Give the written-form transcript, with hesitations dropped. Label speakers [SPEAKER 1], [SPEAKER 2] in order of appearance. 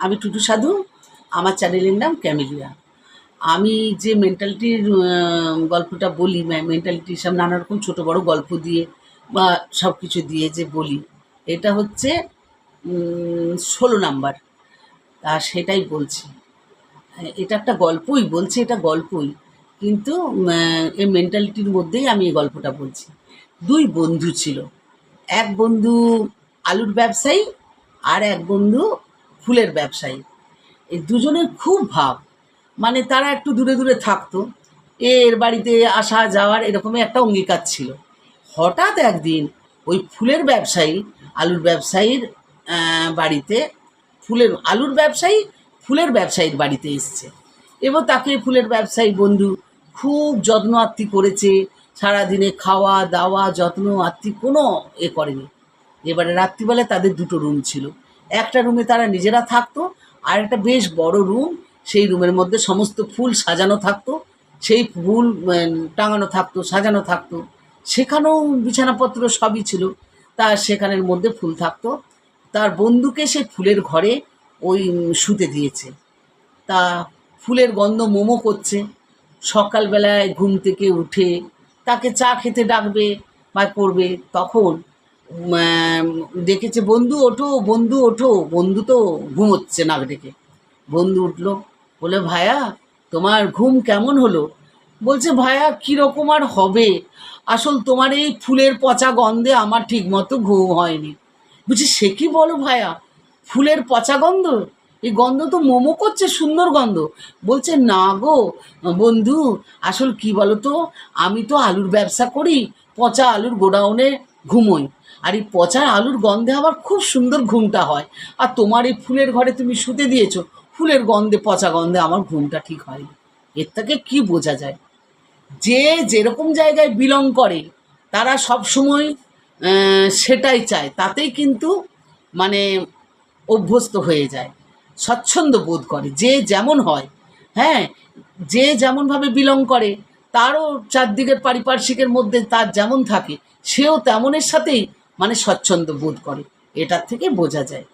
[SPEAKER 1] আমি টুটু সাধু। আমার চ্যানেলের নাম ক্যামেলিয়া। আমি যে মেন্টালিটির গল্পটা বলি, মেন্টালিটির সব নানা রকম ছোটো বড়ো গল্প দিয়ে বা সব কিছু দিয়ে যে বলি, এটা হচ্ছে 16 নাম্বার। সেটাই বলছি। এটা একটা গল্পই বলছি, এটা গল্পই, কিন্তু এই মেন্টালিটির মধ্যেই আমি এই গল্পটা বলছি। 2 বন্ধু ছিল। এক বন্ধু আলুর ব্যবসায়ী, আর এক বন্ধু ফুলের ব্যবসায়ী। এই দুজনের খুব ভাব, মানে তারা একটু দূরে দূরে থাকতো, এর বাড়িতে আসা যাওয়ার এরকমই একটা অঙ্গীকার ছিল। হঠাৎ একদিন ওই ফুলের ব্যবসায়ী আলুর ব্যবসায়ীর বাড়িতে, আলুর ব্যবসায়ী ফুলের ব্যবসায়ীর বাড়িতে এসছে, এবং তাকে ফুলের ব্যবসায়ী বন্ধু খুব যত্ন আত্তি করেছে। সারাদিনে খাওয়া দাওয়া যত্ন আত্তি কোনো করেনি। এবারে রাত্রিবেলায় তাদের 2টো রুম ছিল। একটা রুমে তারা নিজেরা থাকতো, আর একটা বেশ বড় রুম। সেই রুমের মধ্যে সমস্ত ফুল সাজানো থাকতো, সেই ফুল টাঙানো থাকতো, সাজানো থাকতো। সেখানেও বিছানাপত্র সবই ছিল। সেখানের মধ্যে ফুল থাকতো। তার বন্ধুকে সে ফুলের ঘরে ওই শুতে দিয়েছে। তা ফুলের গন্ধ মোমো করছে। সকালবেলায় ঘুম থেকে উঠে তাকে চা খেতে ডাকবে বা করবে, তখন দেখেছে বন্ধু ওঠো, বন্ধু ওঠো। বন্ধু তো ঘুমোচ্ছে নাক ডেকে। বন্ধু উঠলো, বলে ভায়া তোমার ঘুম কেমন হলো? বলছে ভায়া কীরকম আর হবে, আসল তোমার এই ফুলের পচা গন্ধে আমার ঠিক মতো ঘুম হয়নি। বলছি সে কি বলো ভায়া, ফুলের পচা গন্ধ? এই গন্ধ তো মোমো করছে, সুন্দর গন্ধ। বলছে না গো বন্ধু, আসল কি বলো তো, আমি তো আলুর ব্যবসা করি, পচা আলুর গোডাউনে ঘুমোই, আর এই পচা আলুর গন্ধে আমার খুব সুন্দর ঘুমটা হয়। আর তোমার এই ফুলের ঘরে তুমি শুতে দিয়েছো, ফুলের গন্ধে পচা গন্ধে আমার ঘুমটা ঠিক হয়নি। এর থেকে কী বোঝা যায়, যে যেরকম জায়গায় বিলং করে তারা সব সময় সেটাই চায়, তাতেই কিন্তু মানে অভ্যস্ত হয়ে যায়, স্বচ্ছন্দ বোধ করে। যে যেমন হয়, হ্যাঁ, যে যেমনভাবে বিলং করে, তারও চারদিকের পারিপার্শ্বিকের মধ্যে তার যেমন থাকে, সেও তেমনের সাথেই মানে স্বচ্ছন্দ বোধ করে। এটার থেকে বোঝা যায়।